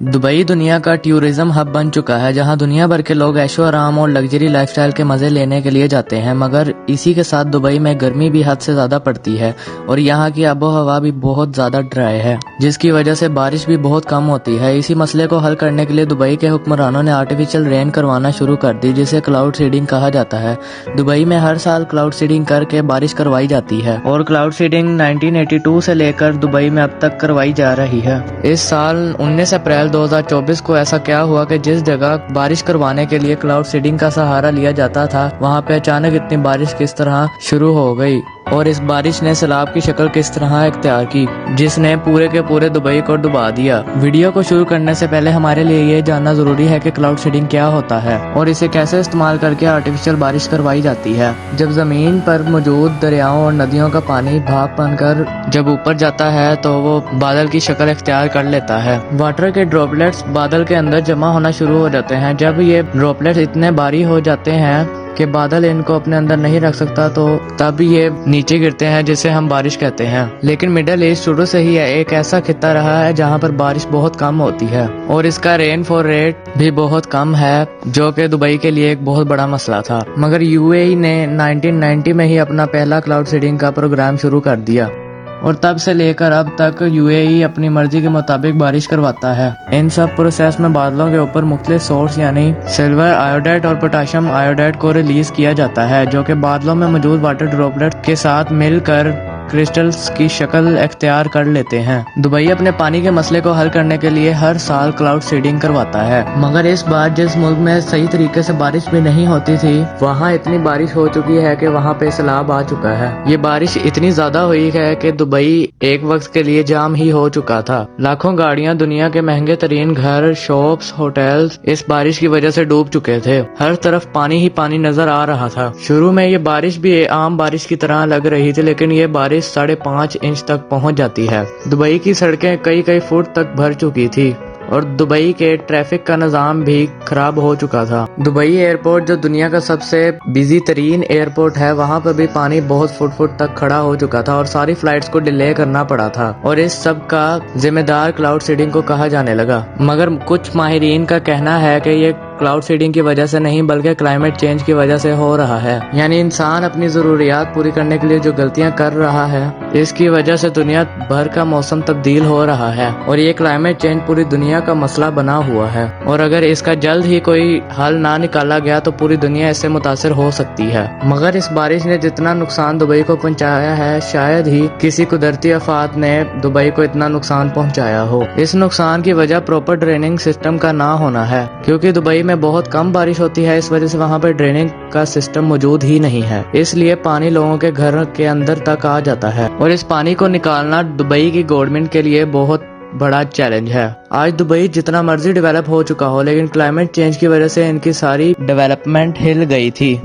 Dubai दुनिया का tourism hub बन चुका है, जहां दुनिया भर के लोग ऐशो आराम और लग्जरी लाइफस्टाइल के मजे लेने के लिए जाते हैं। मगर इसी के साथ दुबई में गर्मी भी हद से ज्यादा पड़ती है और यहाँ की आबो हवा भी बहुत ज्यादा ड्राई है, जिसकी वजह से बारिश भी बहुत कम होती है। इसी मसले को हल करने के लिए दुबई के हुक्मरानों ने आर्टिफिशियल रेन करवाना शुरू कर दी, जिसे क्लाउड सीडिंग कहा जाता है। दुबई में हर साल क्लाउड सीडिंग करके बारिश करवाई जाती है और क्लाउड सीडिंग 1982 से लेकर दुबई में अब तक करवाई जा रही है। इस साल 19 अप्रैल 2024 को ऐसा क्या हुआ कि जिस जगह बारिश करवाने के लिए क्लाउड सीडिंग का सहारा लिया जाता था, वहां पे अचानक इतनी बारिश किस तरह शुरू हो गई और इस बारिश ने सैलाब की शक्ल किस तरह इख्तियार की, जिसने पूरे के पूरे दुबई को डुबा दिया। वीडियो को शुरू करने से पहले हमारे लिए ये जानना जरूरी है कि क्लाउड सीडिंग क्या होता है और इसे कैसे इस्तेमाल करके आर्टिफिशियल बारिश करवाई जाती है। जब जमीन पर मौजूद दरियाओं और नदियों का पानी भाप बनकर जब ऊपर जाता है तो वो बादल की शक्ल इख्तियार कर लेता है। वाटर के ड्रॉपलेट्स बादल के अंदर जमा होना शुरू हो जाते हैं। जब ये ड्रॉपलेट्स इतने भारी हो जाते हैं कि बादल इनको अपने अंदर नहीं रख सकता, तो तब ये नीचे गिरते हैं, जिसे हम बारिश कहते हैं। लेकिन मिडल ईस्ट शुरू से ही एक ऐसा खित्ता रहा है जहां पर बारिश बहुत कम होती है और इसका रेनफॉल रेट भी बहुत कम है, जो कि दुबई के लिए एक बहुत बड़ा मसला था। मगर यूएई ने 1990 में ही अपना पहला क्लाउड सीडिंग का प्रोग्राम शुरू कर दिया और तब से लेकर अब तक यूएई अपनी मर्जी के मुताबिक बारिश करवाता है। इन सब प्रोसेस में बादलों के ऊपर मुख्तलिफ सोर्स यानी सिल्वर आयोडाइड और पोटाशियम आयोडाइड को रिलीज किया जाता है, जो कि बादलों में मौजूद वाटर ड्रॉपलेट के साथ मिलकर क्रिस्टल्स की शक्ल इख्तियार कर लेते हैं। दुबई अपने पानी के मसले को हल करने के लिए हर साल क्लाउड सीडिंग करवाता है, मगर इस बार जिस मुल्क में सही तरीके से बारिश भी नहीं होती थी, वहाँ इतनी बारिश हो चुकी है कि वहाँ पे सैलाब आ चुका है। ये बारिश इतनी ज्यादा हुई है कि दुबई एक वक्त के लिए जाम ही हो चुका था। लाखों गाड़ियाँ, दुनिया के महंगे तरीन घर, शॉप्स, होटल्स इस बारिश की वजह से डूब चुके थे। हर तरफ पानी ही पानी नजर आ रहा था। शुरू में ये बारिश भी आम बारिश की तरह लग रही थी, लेकिन ये बारिश 5.5 इंच तक पहुंच जाती है। दुबई की सड़कें कई फुट तक भर चुकी थी और दुबई के ट्रैफिक का निजाम भी खराब हो चुका था। दुबई एयरपोर्ट, जो दुनिया का सबसे बिजी तरीन एयरपोर्ट है, वहाँ पर भी पानी बहुत फुट तक खड़ा हो चुका था और सारी फ्लाइट्स को डिले करना पड़ा था और इस सब का जिम्मेदार क्लाउड सीडिंग को कहा जाने लगा। मगर कुछ माहिरीन का कहना है कि ये क्लाउड सीडिंग की वजह से नहीं, बल्कि क्लाइमेट चेंज की वजह से हो रहा है। यानी इंसान अपनी जरूरियात पूरी करने के लिए जो गलतियां कर रहा है, इसकी वजह से दुनिया भर का मौसम तब्दील हो रहा है और ये क्लाइमेट चेंज पूरी दुनिया का मसला बना हुआ है और अगर इसका जल्द ही कोई हल ना निकाला गया तो पूरी दुनिया इससे मुतासिर हो सकती है। मगर इस बारिश ने जितना नुकसान दुबई को पहुंचाया है, शायद ही किसी कुदरती आफत ने दुबई को इतना नुकसान पहुंचाया हो। इस नुकसान की वजह प्रॉपर ड्रेनिंग सिस्टम का ना होना है, क्योंकि दुबई में बहुत कम बारिश होती है। इस वजह से वहाँ पर ड्रेनिंग का सिस्टम मौजूद ही नहीं है, इसलिए पानी लोगों के घर के अंदर तक आ जाता है और इस पानी को निकालना दुबई की गवर्नमेंट के लिए बहुत बड़ा चैलेंज है। आज दुबई जितना मर्जी डेवलप हो चुका हो, लेकिन क्लाइमेट चेंज की वजह से इनकी सारी डेवलपमेंट हिल गई थी।